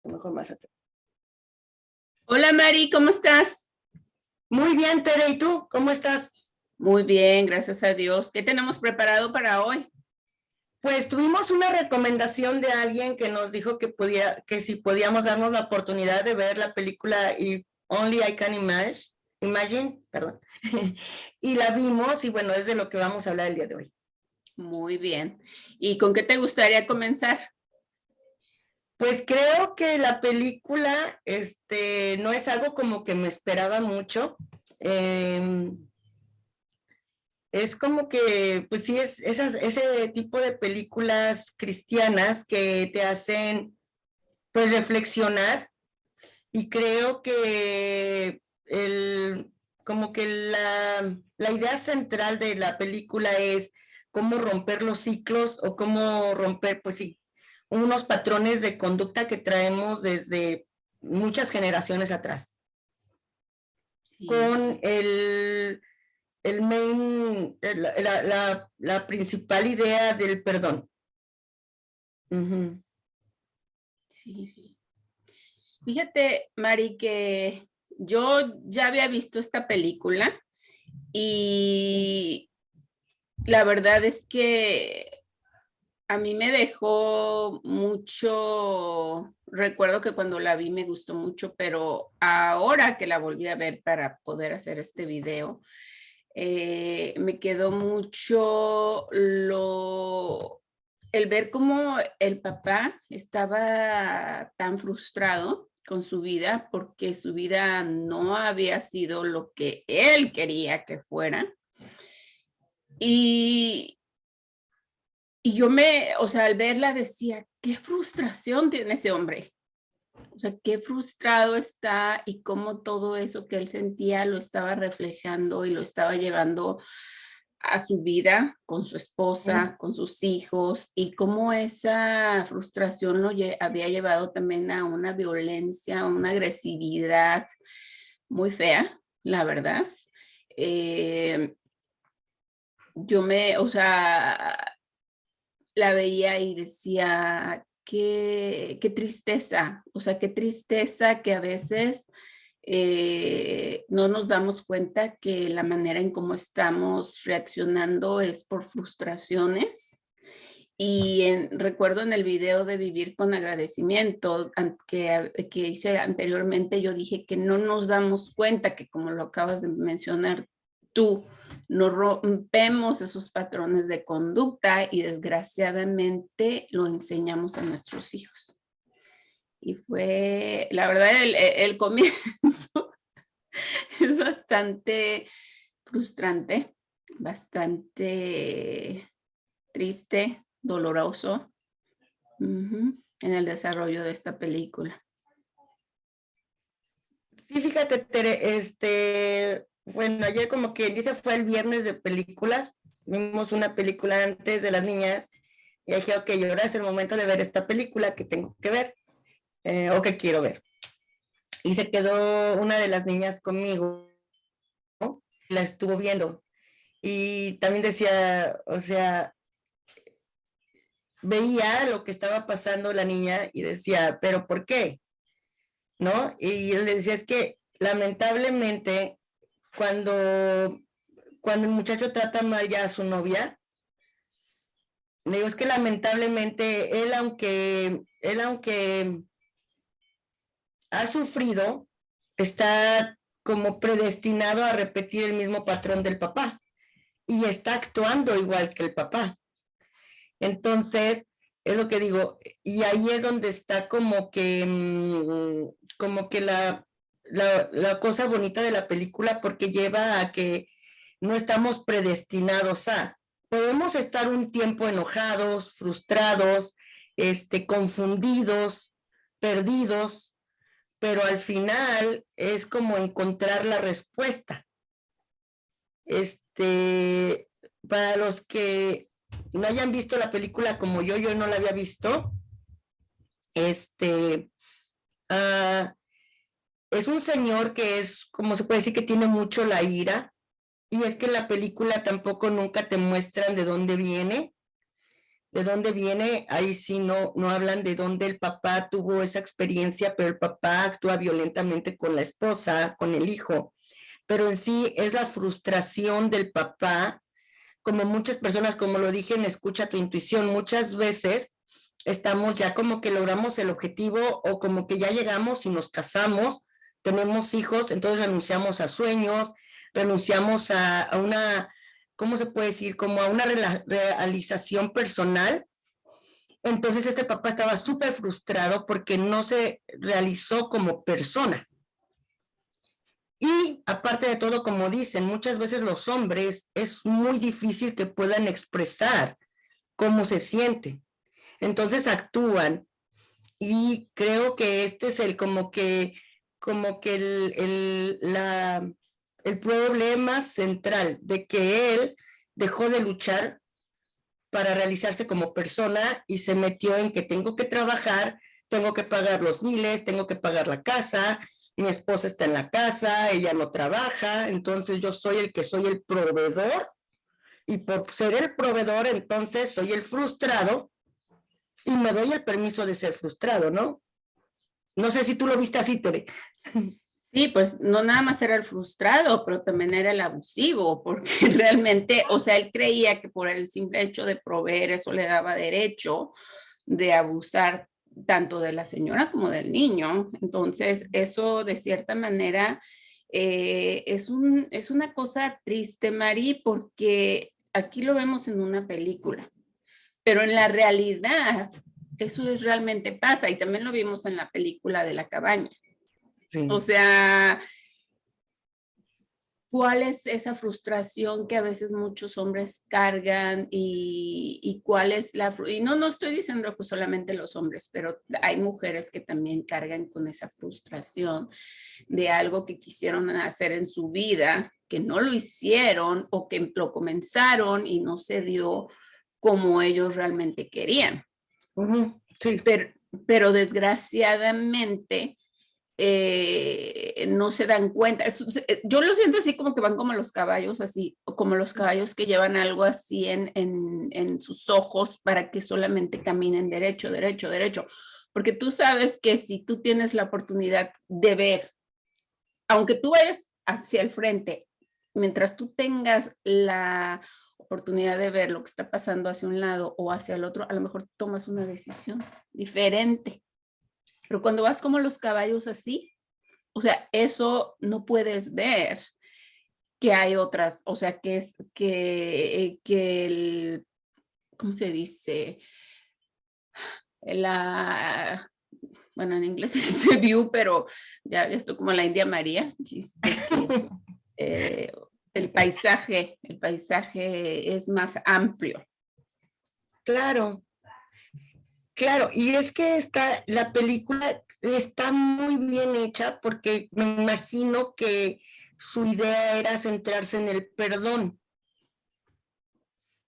mejor más atrás. Hola Mari, ¿cómo estás? Muy bien, Tere, ¿y tú? ¿Cómo estás? Muy bien, gracias a Dios. ¿Qué tenemos preparado para hoy? Pues tuvimos una recomendación de alguien que nos dijo que si podíamos darnos la oportunidad de ver la película If Only I Can Imagine, perdón. Y la vimos y bueno, es de lo que vamos a hablar el día de hoy. Muy bien. ¿Y con qué te gustaría comenzar? Pues creo que la película no es algo como que me esperaba mucho. Es como que, pues sí, es ese tipo de películas cristianas que te hacen, pues, reflexionar, y creo que como que la idea central de la película es cómo romper los ciclos o cómo romper, pues sí, unos patrones de conducta que traemos desde muchas generaciones atrás. Sí. Con la principal idea del perdón. Uh-huh. Sí. Fíjate, Mari, que yo ya había visto esta película y la verdad es que a mí me dejó mucho, recuerdo que cuando la vi me gustó mucho, pero ahora que la volví a ver para poder hacer este video, me quedó mucho el ver cómo el papá estaba tan frustrado con su vida porque su vida no había sido lo que él quería que fuera. Y yo o sea, al verla decía, qué frustración tiene ese hombre. O sea, qué frustrado está y cómo todo eso que él sentía lo estaba reflejando y lo estaba llevando a su vida con su esposa, con sus hijos, y cómo esa frustración lo había llevado también a una violencia, a una agresividad muy fea, la verdad. O sea, la veía y decía, qué tristeza, o sea, qué tristeza que a veces no nos damos cuenta que la manera en cómo estamos reaccionando es por frustraciones. Y recuerdo en el video de Vivir con Agradecimiento que hice anteriormente, yo dije que no nos damos cuenta que, como lo acabas de mencionar tú, nos rompemos esos patrones de conducta y desgraciadamente lo enseñamos a nuestros hijos. Y fue, la verdad, el comienzo es bastante frustrante, bastante triste, doloroso en el desarrollo de esta película. Sí, fíjate, Tere, bueno, ayer como quien dice fue el viernes de películas, vimos una película antes de las niñas, y dije, ok, ahora es el momento de ver esta película que tengo que ver, o que quiero ver. Y se quedó una de las niñas conmigo, ¿no? La estuvo viendo, y también decía, o sea, veía lo que estaba pasando la niña y decía, ¿pero por qué? ¿No? Y yo le decía, es que lamentablemente cuando el muchacho trata mal ya a su novia, le digo, es que lamentablemente él aunque ha sufrido, está como predestinado a repetir el mismo patrón del papá y está actuando igual que el papá. Entonces, es lo que digo, y ahí es donde está como que la cosa bonita de la película, porque lleva a que no estamos predestinados podemos estar un tiempo enojados, frustrados, confundidos, perdidos, pero al final es como encontrar la respuesta. Para los que no hayan visto la película como yo no la había visto, es un señor que es, como se puede decir, que tiene mucho la ira, y es que en la película tampoco nunca te muestran de dónde viene, de dónde viene, ahí sí no hablan de dónde el papá tuvo esa experiencia, pero el papá actúa violentamente con la esposa, con el hijo, pero en sí es la frustración del papá, como muchas personas, como lo dije en Escucha tu intuición, muchas veces estamos ya como que logramos el objetivo o como que ya llegamos y nos casamos, tenemos hijos, entonces renunciamos a sueños, renunciamos a una, ¿cómo se puede decir? Como a una realización personal. Entonces este papá estaba súper frustrado porque no se realizó como persona. Y aparte de todo, como dicen, muchas veces los hombres es muy difícil que puedan expresar cómo se sienten. Entonces actúan y creo que este es el como que el problema central de que él dejó de luchar para realizarse como persona y se metió en que tengo que trabajar, tengo que pagar los miles, tengo que pagar la casa, mi esposa está en la casa, ella no trabaja, entonces yo soy el que soy el proveedor y por ser el proveedor entonces soy el frustrado y me doy el permiso de ser frustrado, ¿no? No sé si tú lo viste así, Tere. Sí, pues no nada más era el frustrado, pero también era el abusivo, porque realmente, o sea, él creía que por el simple hecho de proveer eso le daba derecho de abusar tanto de la señora como del niño. Entonces, eso de cierta manera es una cosa triste, Mari, porque aquí lo vemos en una película, pero en la realidad eso es realmente pasa y también lo vimos en la película de la cabaña. Sí. O sea, ¿cuál es esa frustración que a veces muchos hombres cargan y cuál es la... Y no estoy diciendo que solamente los hombres, pero hay mujeres que también cargan con esa frustración de algo que quisieron hacer en su vida, que no lo hicieron o que lo comenzaron y no se dio como ellos realmente querían. Sí. Pero desgraciadamente no se dan cuenta. Yo lo siento así como que van como los caballos, así, como los caballos que llevan algo así en sus ojos para que solamente caminen derecho, derecho, derecho. Porque tú sabes que si tú tienes la oportunidad de ver, aunque tú vayas hacia el frente, mientras tú tengas la oportunidad de ver lo que está pasando hacia un lado o hacia el otro, a lo mejor tomas una decisión diferente. Pero cuando vas como los caballos así, o sea, eso no puedes ver que hay otras, o sea, que es que el, ¿cómo se dice? La, bueno, en inglés se dice view, pero ya esto como la India María, el paisaje es más amplio. Claro, claro, y es que la película está muy bien hecha porque me imagino que su idea era centrarse en el perdón.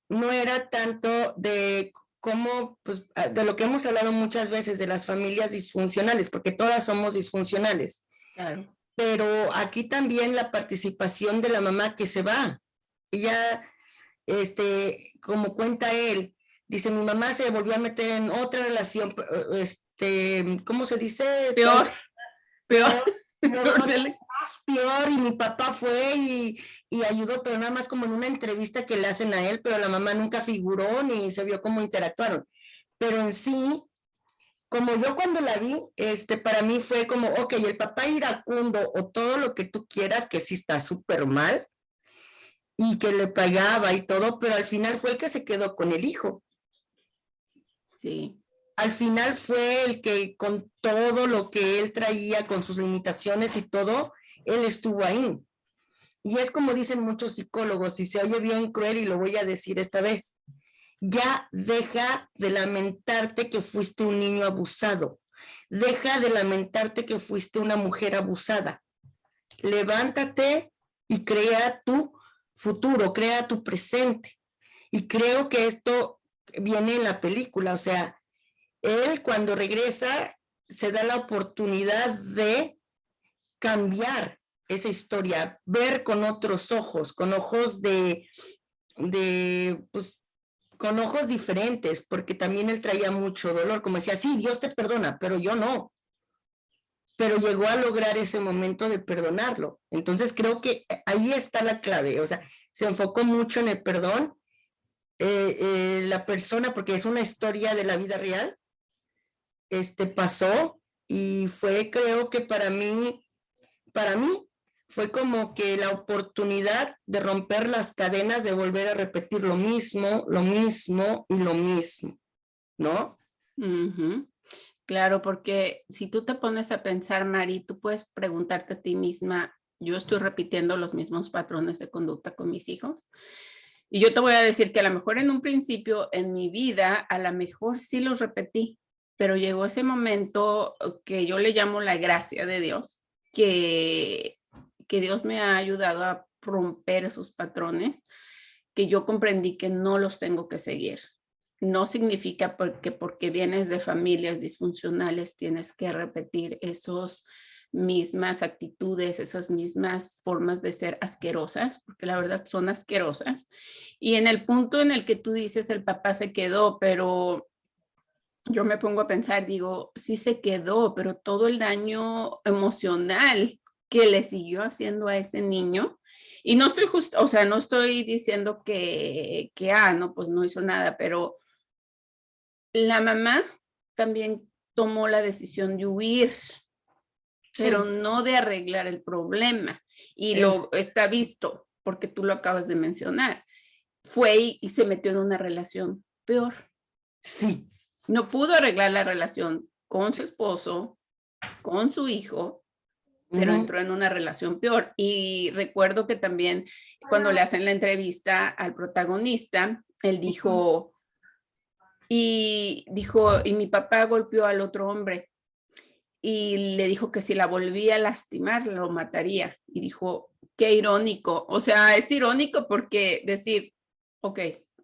No era tanto de cómo, pues, de lo que hemos hablado muchas veces de las familias disfuncionales, porque todas somos disfuncionales. Claro. Pero aquí también la participación de la mamá que se va. Ella, como cuenta él, dice, mi mamá se volvió a meter en otra relación, ¿cómo se dice? Peor. Peor, más peor, y mi papá fue y ayudó, pero nada más como en una entrevista que le hacen a él, pero la mamá nunca figuró ni se vio cómo interactuaron. Pero en sí, como yo cuando la vi, para mí fue como, ok, el papá iracundo o todo lo que tú quieras, que sí está súper mal, y que le pagaba y todo, pero al final fue el que se quedó con el hijo. Sí. Al final fue el que con todo lo que él traía, con sus limitaciones y todo, él estuvo ahí. Y es como dicen muchos psicólogos, y se oye bien cruel y lo voy a decir esta vez, ya deja de lamentarte que fuiste un niño abusado, deja de lamentarte que fuiste una mujer abusada, levántate y crea tu futuro, crea tu presente. Y creo que esto viene en la película, o sea, él cuando regresa se da la oportunidad de cambiar esa historia, ver con otros ojos, con ojos pues, con ojos diferentes, porque también él traía mucho dolor, como decía, sí, Dios te perdona, pero yo no. Pero llegó a lograr ese momento de perdonarlo. Entonces creo que ahí está la clave, o sea, se enfocó mucho en el perdón. La persona, porque es una historia de la vida real, pasó y fue, creo que para mí, fue como que la oportunidad de romper las cadenas, de volver a repetir lo mismo y lo mismo, ¿no? Ujú. Claro, porque si tú te pones a pensar, Mari, tú puedes preguntarte a ti misma, yo estoy repitiendo los mismos patrones de conducta con mis hijos. Y yo te voy a decir que a lo mejor en un principio en mi vida, a lo mejor sí los repetí, pero llegó ese momento que yo le llamo la gracia de Dios, que Dios me ha ayudado a romper esos patrones, que yo comprendí que no los tengo que seguir. No significa porque vienes de familias disfuncionales tienes que repetir esos mismas actitudes, esas mismas formas de ser asquerosas, porque la verdad son asquerosas. Y en el punto en el que tú dices el papá se quedó, pero yo me pongo a pensar, digo, sí se quedó, pero todo el daño emocional que le siguió haciendo a ese niño, y no estoy justo, o sea, no estoy diciendo no, pues no hizo nada, pero la mamá también tomó la decisión de huir, pero Sí, no de arreglar el problema. Y lo está visto, porque tú lo acabas de mencionar. Fue y se metió en una relación peor. sí. No pudo arreglar la relación con su esposo, con su hijo, pero Uh-huh. entró en una relación peor. Y recuerdo que también cuando le hacen la entrevista al protagonista, él dijo, y mi papá golpeó al otro hombre y le dijo que si la volvía a lastimar, lo mataría. Y dijo, qué irónico. O sea, es irónico porque decir, ok,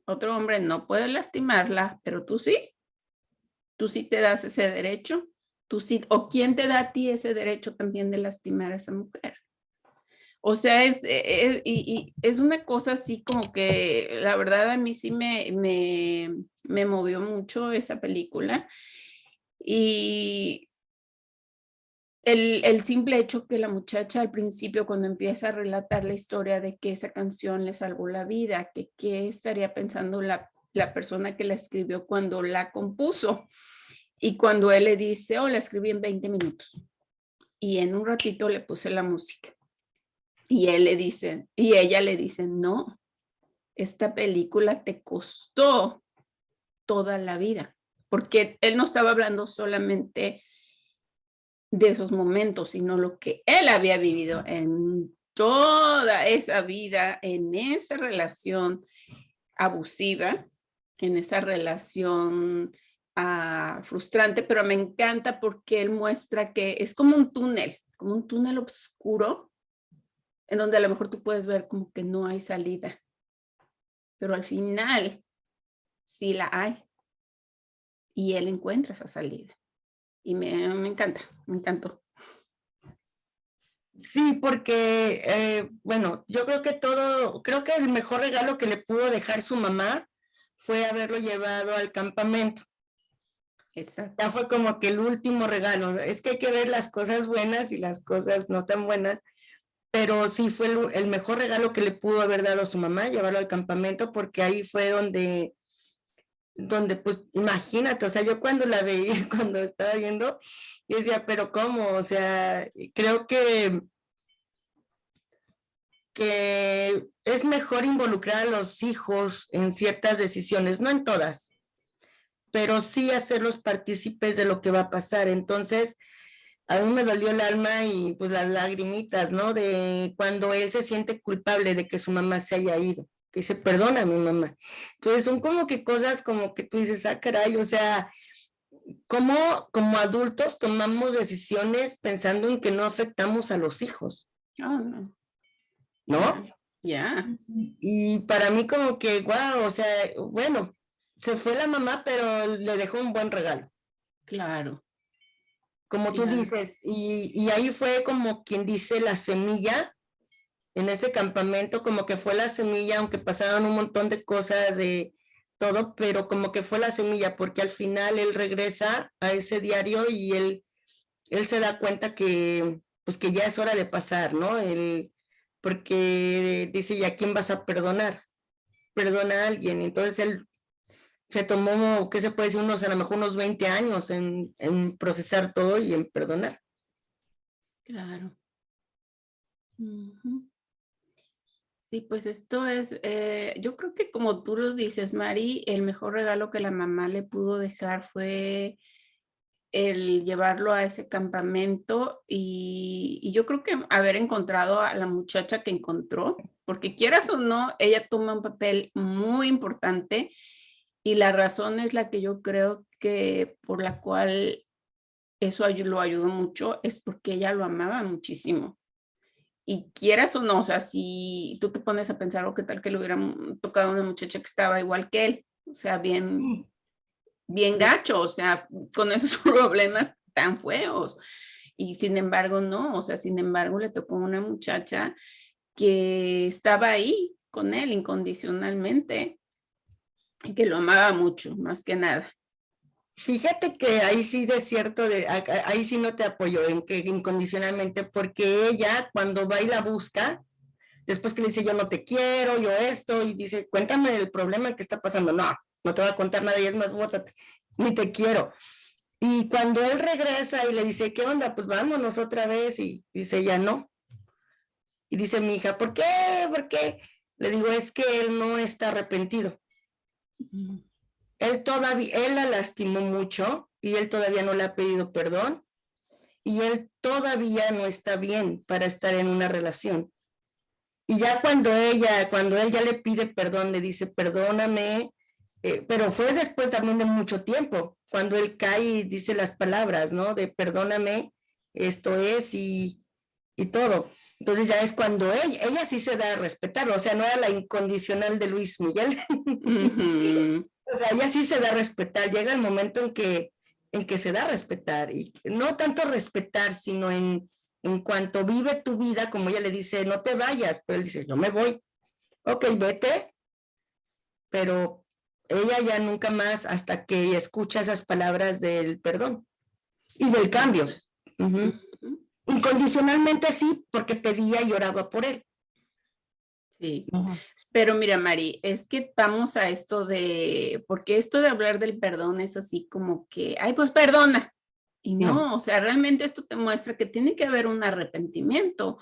otro hombre no puede lastimarla, pero tú sí te das ese derecho. Tú sí, o quién te da a ti ese derecho también de lastimar a esa mujer. O sea, y es una cosa así como que la verdad a mí sí me movió mucho esa película. Y el simple hecho que la muchacha al principio, cuando empieza a relatar la historia de que esa canción le salvó la vida, que qué estaría pensando la persona que la escribió cuando la compuso. Y cuando él le dice, oh, la escribí en 20 minutos. Y en un ratito le puse la música. Y ella le dice, no, esta película te costó toda la vida. Porque él no estaba hablando solamente de esos momentos, sino lo que él había vivido en toda esa vida, en esa relación abusiva, en esa relación frustrante, pero me encanta porque él muestra que es como un túnel oscuro, en donde a lo mejor tú puedes ver como que no hay salida, pero al final sí la hay y él encuentra esa salida. Y me encanta, me encantó. Sí, porque, bueno, yo creo que el mejor regalo que le pudo dejar su mamá fue haberlo llevado al campamento. Exacto. Ya fue como que el último regalo. Es que hay que ver las cosas buenas y las cosas no tan buenas, pero sí fue el mejor regalo que le pudo haber dado su mamá, llevarlo al campamento, porque ahí fue donde pues imagínate, o sea, yo cuando la veía, cuando estaba viendo, yo decía, pero ¿cómo? O sea, creo que es mejor involucrar a los hijos en ciertas decisiones, no en todas, pero sí hacerlos partícipes de lo que va a pasar. Entonces, a mí me dolió el alma y pues las lagrimitas, ¿no? De cuando él se siente culpable de que su mamá se haya ido, que se perdona a mi mamá. Entonces, son como que cosas como que tú dices, ah, caray, o sea, ¿cómo como adultos tomamos decisiones pensando en que no afectamos a los hijos? Oh, no. ¿No? Ya. Y para mí como que, wow, o sea, bueno, se fue la mamá, pero le dejó un buen regalo, Claro, como tú claro. dices, y ahí fue como quien dice la semilla en ese campamento, como que fue la semilla, aunque pasaron un montón de cosas todo, pero como que fue la semilla, porque al final él regresa a ese diario y él se da cuenta que, pues que ya es hora de pasar, ¿no? Porque dice, ¿y a quién vas a perdonar? Perdona a alguien. Entonces él se tomó, ¿qué se puede decir? A lo mejor unos 20 años en procesar todo y en perdonar. Claro. Ujú. Sí, pues esto es, yo creo que como tú lo dices, Mari, el mejor regalo que la mamá le pudo dejar fue el llevarlo a ese campamento y yo creo que haber encontrado a la muchacha que encontró, porque quieras o no, ella toma un papel muy importante y la razón es la que yo creo que por la cual eso lo ayudó mucho es porque ella lo amaba muchísimo. Y quieras o no, o sea, si tú te pones a pensar, o qué tal que le hubiera tocado a una muchacha que estaba igual que él, o sea, bien, bien Sí. gacho, o sea, con esos problemas tan feos. Y sin embargo, no, o sea, sin embargo, le tocó una muchacha que estaba ahí con él incondicionalmente y que lo amaba mucho, más que nada. Fíjate que ahí sí de cierto, ahí sí no te apoyo en que incondicionalmente, porque ella cuando va y la busca, después que le dice yo no te quiero, yo esto, y dice, cuéntame el problema que está pasando. No, no te voy a contar nada y es más, bótate, ni te quiero. Y cuando él regresa y le dice, ¿qué onda? Pues vámonos otra vez, y dice ella no. Y dice mi hija, ¿por qué? ¿Por qué? Le digo, es que él no está arrepentido. Él la lastimó mucho y él todavía no le ha pedido perdón y él todavía no está bien para estar en una relación. Y ya cuando él ya le pide perdón, le dice, perdóname, pero fue después también de mucho tiempo, cuando él cae y dice las palabras, ¿no? De perdóname, esto es y todo. Entonces ya es cuando ella sí se da a respetar, o sea, no era la incondicional de Luis Miguel. O sea, ella sí se da a respetar, llega el momento en que se da a respetar, y no tanto respetar, sino en cuanto vive tu vida, como ella le dice, no te vayas, pero él dice, yo me voy, ok, vete, pero ella ya nunca más hasta que escucha esas palabras del perdón y del cambio. Uh-huh. Incondicionalmente sí, porque pedía y oraba por él. Sí. Uh-huh. Pero mira, Mari, es que vamos a esto porque esto de hablar del perdón es así como que, ay, pues perdona. Y No, no, o sea, realmente esto te muestra que tiene que haber un arrepentimiento,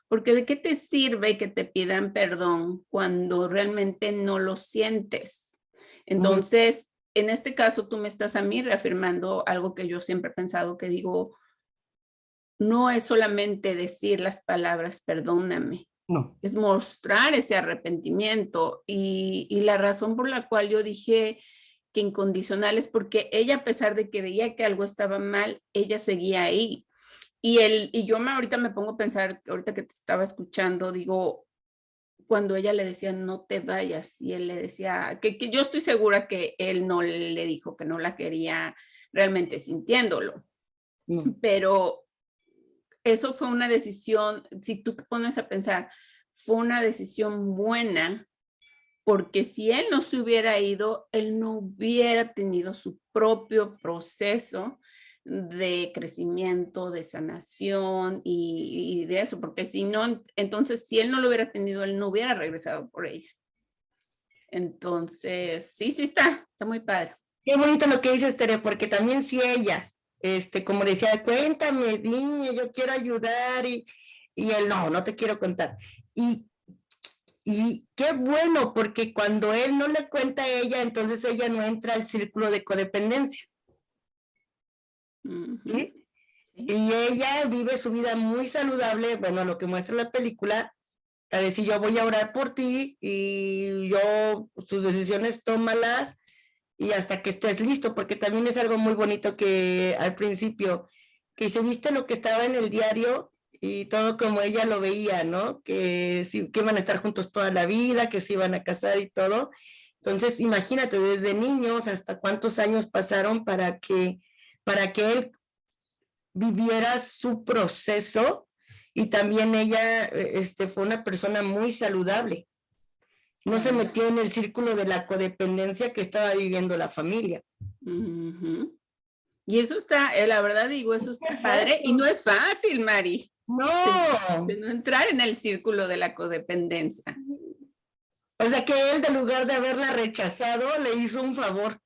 porque ¿de qué te sirve que te pidan perdón cuando realmente no lo sientes? uh-huh. Entonces, en este caso, tú me estás a mí reafirmando algo que yo siempre he pensado, que digo, no es solamente decir las palabras, perdóname, No, es mostrar ese arrepentimiento. Y la razón por la cual yo dije que incondicional es porque ella, a pesar de que veía que algo estaba mal, ella seguía ahí. Y yo ahorita me pongo a pensar, ahorita que te estaba escuchando, digo, cuando ella le decía no te vayas y él le decía que yo estoy segura que él no le dijo que no la quería realmente sintiéndolo, no. pero eso fue una decisión, si tú te pones a pensar, fue una decisión buena, porque si él no se hubiera ido, él no hubiera tenido su propio proceso de crecimiento, de sanación y de eso, porque si no, entonces si él no lo hubiera tenido, él no hubiera regresado por ella. Entonces, sí, sí está muy padre. Qué bonito lo que dices, Tere, porque también si ella, como decía, cuéntame, dime, yo quiero ayudar, y él, no, no te quiero contar. Y qué bueno, porque cuando él no le cuenta a ella, entonces ella no entra al círculo de codependencia, Ujú, ¿sí? sí. Y ella vive su vida muy saludable, bueno, lo que muestra la película, a decir, yo voy a orar por ti y yo, tus decisiones tómalas y hasta que estés listo, porque también es algo muy bonito que al principio, que se viste lo que estaba en el diario y todo como ella lo veía, ¿no? Que, sí, que iban a estar juntos toda la vida, que se iban a casar y todo. Entonces, imagínate, desde niños hasta cuántos años pasaron para que él viviera su proceso, y también ella fue una persona muy saludable. no se metió en el círculo de la codependencia que estaba viviendo la familia. Y eso está, la verdad digo, eso está padre y no es fácil, Mari. No. De no entrar en el círculo de la codependencia. O sea que él, de lugar de haberla rechazado, le hizo un favor.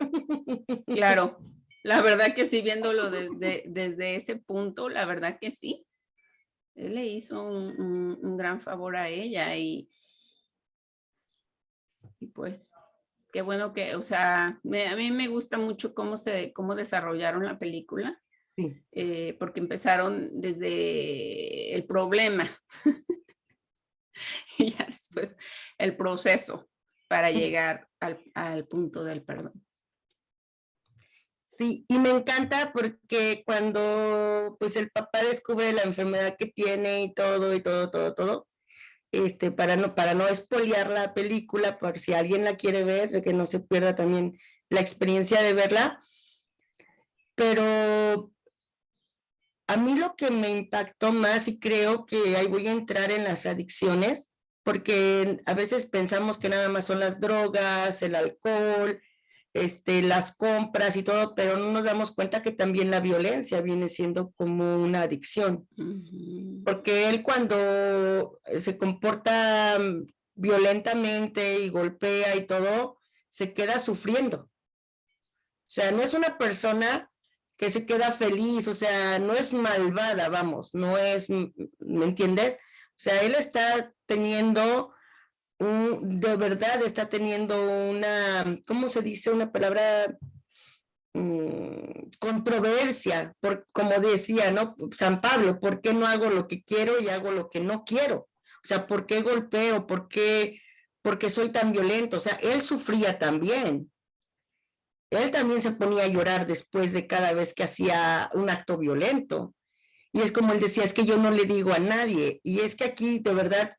Claro, la verdad que sí, viéndolo desde ese punto, la verdad que sí. Él le hizo un gran favor a ella y pues qué bueno que, o sea, a mí me gusta mucho cómo desarrollaron la película. Sí. Porque empezaron desde el problema y ya después el proceso para llegar al punto del perdón. Sí, y me encanta porque cuando pues el papá descubre la enfermedad que tiene y todo, para no espolear la película, por si alguien la quiere ver, que no se pierda también la experiencia de verla, pero a mí lo que me impactó más, y creo que ahí voy a entrar en las adicciones, porque a veces pensamos que nada más son las drogas, el alcohol, las compras y todo, pero no nos damos cuenta que también la violencia viene siendo como una adicción. Porque él, cuando se comporta violentamente y golpea y todo, se queda sufriendo. O sea, no es una persona que se queda feliz, o sea, no es malvada, vamos, no es, ¿me entiendes? O sea, él está teniendo de verdad está teniendo una, ¿cómo se dice? Una palabra, controversia, como decía, ¿no? San Pablo, ¿por qué no hago lo que quiero y hago lo que no quiero? O sea, ¿por qué golpeo? ¿Por qué soy tan violento? O sea, él sufría también. Él también se ponía a llorar después de cada vez que hacía un acto violento. Y es como él decía, es que yo no le digo a nadie. Y es que aquí, de verdad,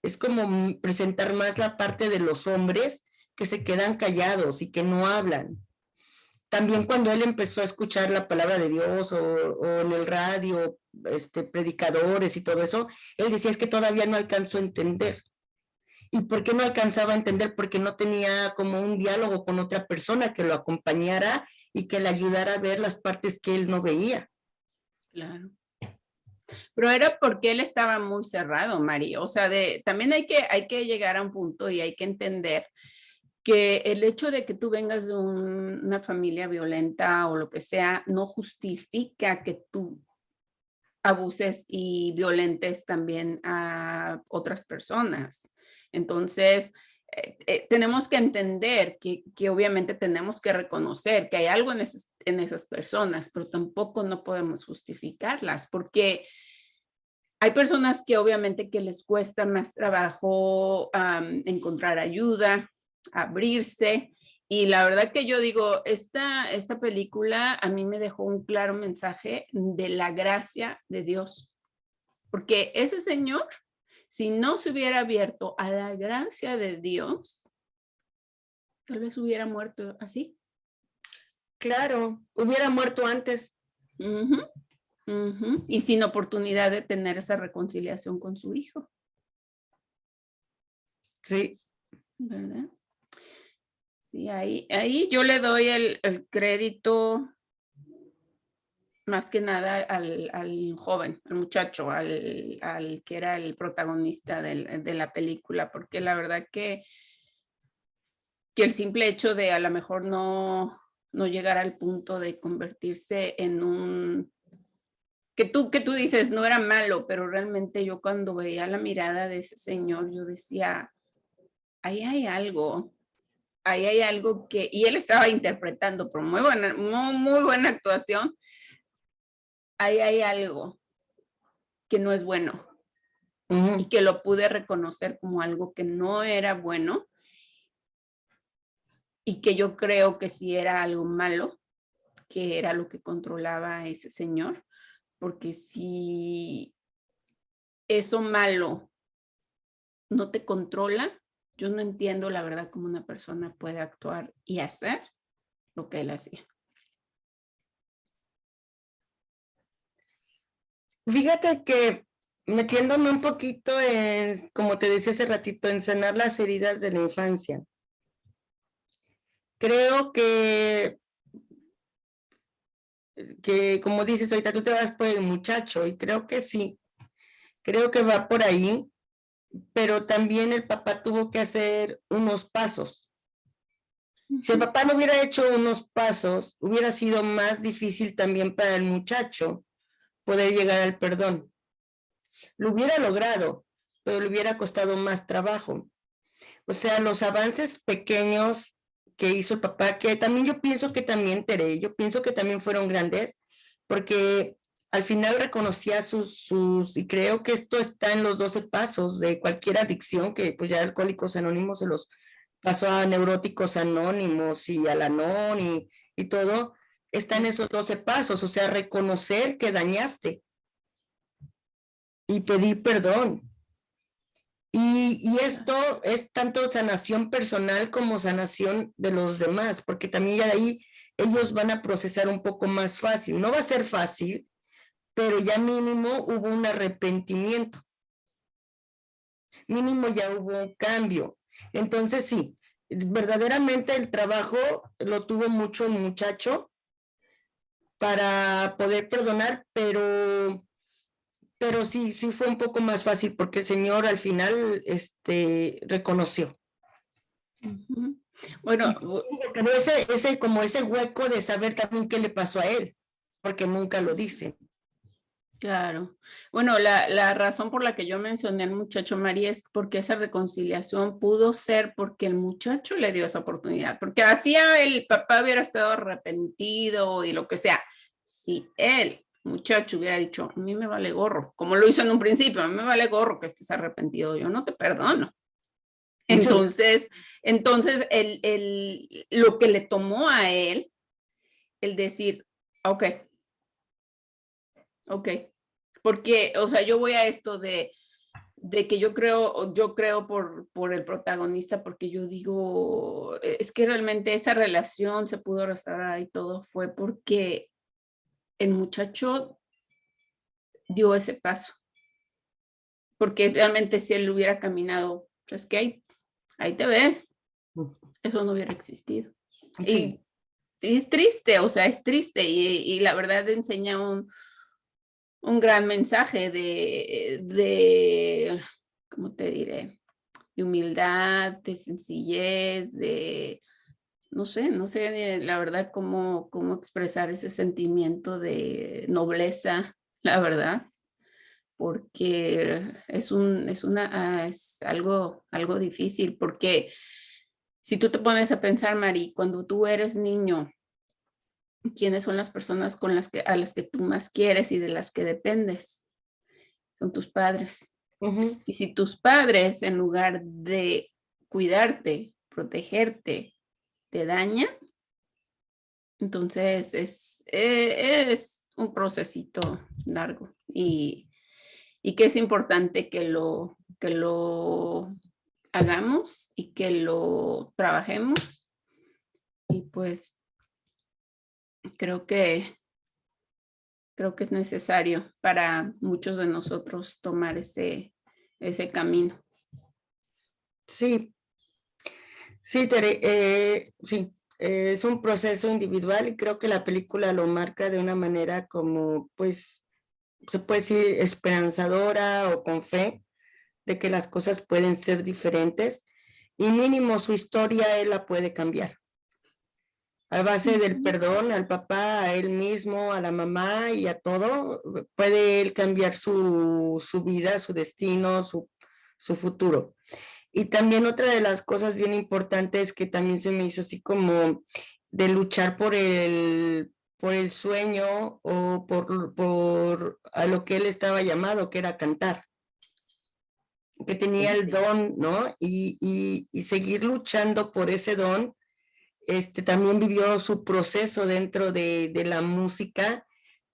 es como presentar más la parte de los hombres que se quedan callados y que no hablan. También cuando él empezó a escuchar la palabra de Dios o en el radio, predicadores y todo eso, él decía, es que todavía no alcanzó a entender. ¿Y por qué no alcanzaba a entender? Porque no tenía como un diálogo con otra persona que lo acompañara y que le ayudara a ver las partes que él no veía. Claro. Pero era porque él estaba muy cerrado, Mari. O sea, también hay que llegar a un punto y hay que entender que el hecho de que tú vengas de una familia violenta o lo que sea, no justifica que tú abuses y violentes también a otras personas. Entonces, tenemos que entender que obviamente tenemos que reconocer que hay algo en esas personas, pero tampoco no podemos justificarlas porque hay personas que obviamente que les cuesta más trabajo encontrar ayuda, abrirse. Y la verdad que yo digo, esta película a mí me dejó un claro mensaje de la gracia de Dios. Porque ese señor, si no se hubiera abierto a la gracia de Dios, tal vez hubiera muerto así. Claro, hubiera muerto antes. Y sin oportunidad de tener esa reconciliación con su hijo. Sí. ¿Verdad? Sí, ahí yo le doy el crédito más que nada al joven, al muchacho, al que era el protagonista de la película, porque la verdad que el simple hecho de a lo mejor no llegar al punto de convertirse en un que tú dices no era malo, pero realmente yo cuando veía la mirada de ese señor, yo decía, ahí hay algo que, y él estaba interpretando, pero muy buena actuación, ahí hay algo que no es bueno y que lo pude reconocer como algo que no era bueno y que yo creo que sí era algo malo, que era lo que controlaba a ese señor, porque si eso malo no te controla, yo no entiendo la verdad cómo una persona puede actuar y hacer lo que él hacía. Fíjate que metiéndome un poquito en, como te decía hace ratito, en sanar las heridas de la infancia. Creo que como dices ahorita, tú te vas por el muchacho y creo que sí, creo que va por ahí, pero también el papá tuvo que hacer unos pasos. Si el papá no hubiera hecho unos pasos, hubiera sido más difícil también para el muchacho poder llegar al perdón. Lo hubiera logrado, pero le hubiera costado más trabajo. O sea, los avances pequeños que hizo el papá, que también yo pienso que también Tere, yo pienso que también fueron grandes, porque al final reconocía y creo que esto está en los 12 pasos de cualquier adicción, que pues ya Alcohólicos Anónimos se los pasó a Neuróticos Anónimos y al Anón y todo, está en esos 12 pasos, o sea, reconocer que dañaste y pedir perdón. Y esto es tanto sanación personal como sanación de los demás, porque también ya de ahí ellos van a procesar un poco más fácil. No va a ser fácil, pero ya mínimo hubo un arrepentimiento, mínimo ya hubo un cambio. Entonces sí, verdaderamente el trabajo lo tuvo mucho el muchacho para poder perdonar, pero sí, sí fue un poco más fácil porque el Señor al final reconoció. Ujú. Bueno, Quedó como ese hueco de saber también qué le pasó a él, porque nunca lo dicen. claro. Bueno, la razón por la que yo mencioné al muchacho María es porque esa reconciliación pudo ser porque el muchacho le dio esa oportunidad, porque hacía el papá hubiera estado arrepentido y lo que sea. Si el muchacho hubiera dicho, a mí me vale gorro, como lo hizo en un principio, a mí me vale gorro que estés arrepentido, yo no te perdono. Entonces, lo que le tomó a él, el decir, ok, ok, porque, o sea, yo voy a esto de que yo creo por el protagonista, porque yo digo, es que realmente esa relación se pudo restaurar y todo fue porque el muchacho dio ese paso, porque realmente si él hubiera caminado, pues que ahí te ves, eso no hubiera existido. Sí. Y es triste, o sea, es triste y la verdad enseña un gran mensaje ¿cómo te diré? De humildad, de sencillez, no sé, la verdad, cómo expresar ese sentimiento de nobleza, la verdad, porque es algo difícil, porque si tú te pones a pensar, Mari, cuando tú eres niño, ¿quiénes son las personas a las que tú más quieres y de las que dependes? Son tus padres. Uh-huh. Y si tus padres, en lugar de cuidarte, protegerte, te dañan, entonces es un procesito largo y que es importante que lo hagamos y que lo trabajemos. Y pues creo que es necesario para muchos de nosotros tomar ese camino. Sí, sí, Tere, sí, es un proceso individual y creo que la película lo marca de una manera como, pues, se puede decir esperanzadora o con fe de que las cosas pueden ser diferentes y mínimo su historia él la puede cambiar. A base del perdón al papá, a él mismo, a la mamá y a todo, puede él cambiar su vida, su destino, su futuro. Y también otra de las cosas bien importantes que también se me hizo así como de luchar por el sueño o por a lo que él estaba llamado, que era cantar, que tenía el don, ¿no? Y seguir luchando por ese don. También vivió su proceso dentro de la música,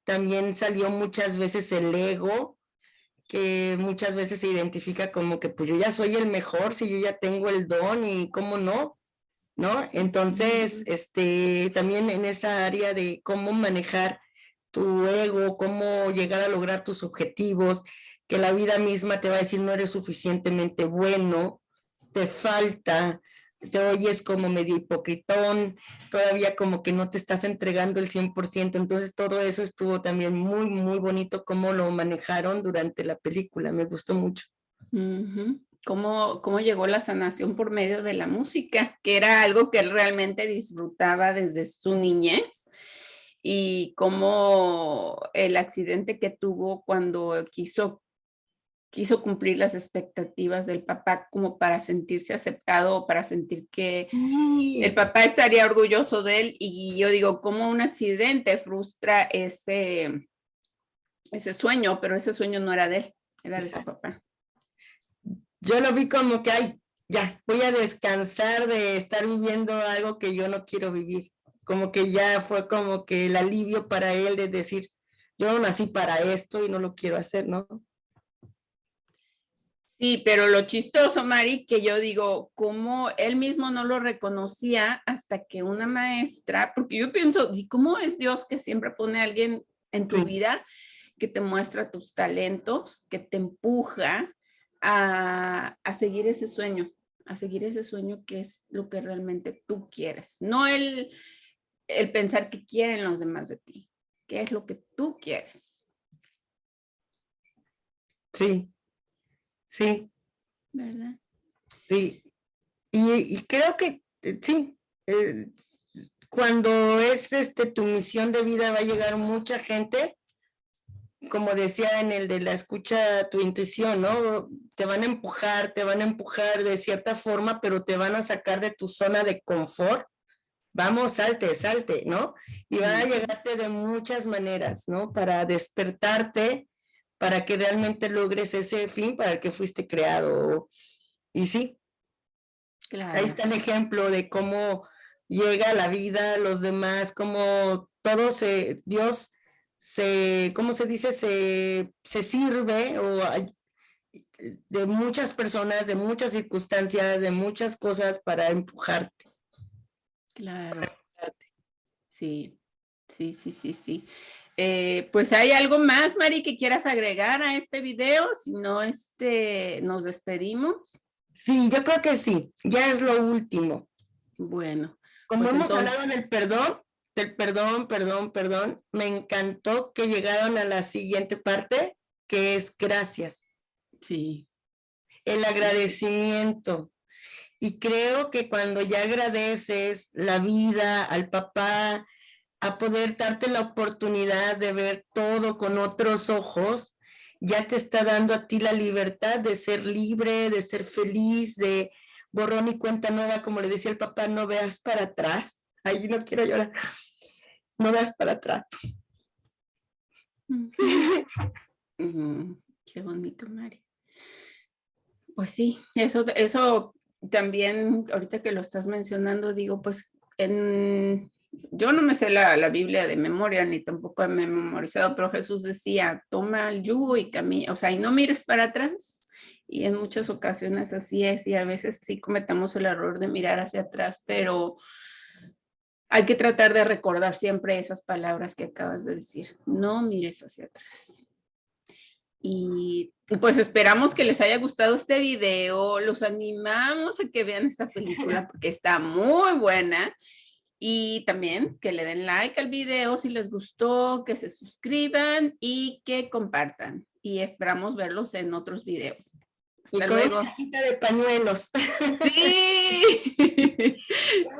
también salió muchas veces el ego, que muchas veces se identifica como que pues yo ya soy el mejor, si yo ya tengo el don y cómo no, ¿no? Entonces, también en esa área de cómo manejar tu ego, cómo llegar a lograr tus objetivos, que la vida misma te va a decir no eres suficientemente bueno, te falta, te oyes como medio hipocritón, todavía como que no te estás entregando el 100%, entonces todo eso estuvo también muy, muy bonito cómo lo manejaron durante la película, me gustó mucho. ¿Cómo llegó la sanación por medio de la música? Que era algo que él realmente disfrutaba desde su niñez, y cómo el accidente que tuvo cuando quiso cumplir las expectativas del papá como para sentirse aceptado, para sentir que el papá estaría orgulloso de él. Y yo digo, cómo un accidente frustra ese sueño, pero ese sueño no era de él, era de su papá. Yo lo vi como que, ay, ya, voy a descansar de estar viviendo algo que yo no quiero vivir. Como que ya fue como que el alivio para él de decir, yo no nací para esto y no lo quiero hacer, ¿no? Sí, pero lo chistoso, Mari, que yo digo, como él mismo no lo reconocía hasta que una maestra, porque yo pienso, ¿y cómo es Dios que siempre pone a alguien en tu vida que te muestra tus talentos, que te empuja a seguir ese sueño, que es lo que realmente tú quieres? No el pensar que quieren los demás de ti, qué es lo que tú quieres. Sí, sí. ¿Verdad? Sí, y creo que sí, cuando es tu misión de vida va a llegar mucha gente, como decía en el de la escucha tu intuición, ¿no? Te van a empujar de cierta forma, pero te van a sacar de tu zona de confort. Vamos, salte, salte, ¿no? Y van a llegarte de muchas maneras, ¿no? Para despertarte, para que realmente logres ese fin para el que fuiste creado. Y sí, claro. Ahí está el ejemplo de cómo llega la vida, los demás, cómo todo Dios ¿cómo se dice? Se sirve de muchas personas, de muchas circunstancias, de muchas cosas para empujarte. Claro. Sí. Pues hay algo más, Mari, que quieras agregar a este video, si no, nos despedimos. Sí, yo creo que sí, ya es lo último. Bueno. Como pues hemos hablado del perdón, me encantó que llegaron a la siguiente parte, que es gracias. Sí. El agradecimiento. Y creo que cuando ya agradeces la vida, al papá, a poder darte la oportunidad de ver todo con otros ojos, ya te está dando a ti la libertad de ser libre, de ser feliz, de borrón y cuenta nueva, como le decía el papá, no veas para atrás. Ay, no quiero llorar. No veas para atrás. Qué bonito, Mari. Pues sí, eso también, ahorita que lo estás mencionando, digo, pues yo no me sé la Biblia de memoria, ni tampoco me he memorizado, pero Jesús decía, toma el yugo y camina, o sea, y no mires para atrás. Y en muchas ocasiones así es, y a veces sí cometemos el error de mirar hacia atrás, pero hay que tratar de recordar siempre esas palabras que acabas de decir, no mires hacia atrás. Y pues esperamos que les haya gustado este video, los animamos a que vean esta película porque está muy buena, y también que le den like al video si les gustó, que se suscriban y que compartan, y esperamos verlos en otros videos. Hasta luego. Una cajita de pañuelos. Sí.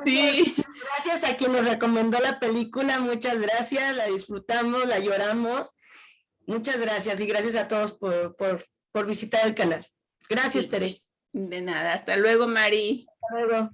Sí. Gracias a quien nos recomendó la película, muchas gracias, la disfrutamos, la lloramos. Muchas gracias y gracias a todos por visitar el canal. Gracias, sí. Tere. De nada. Hasta luego, Mari. Hasta luego.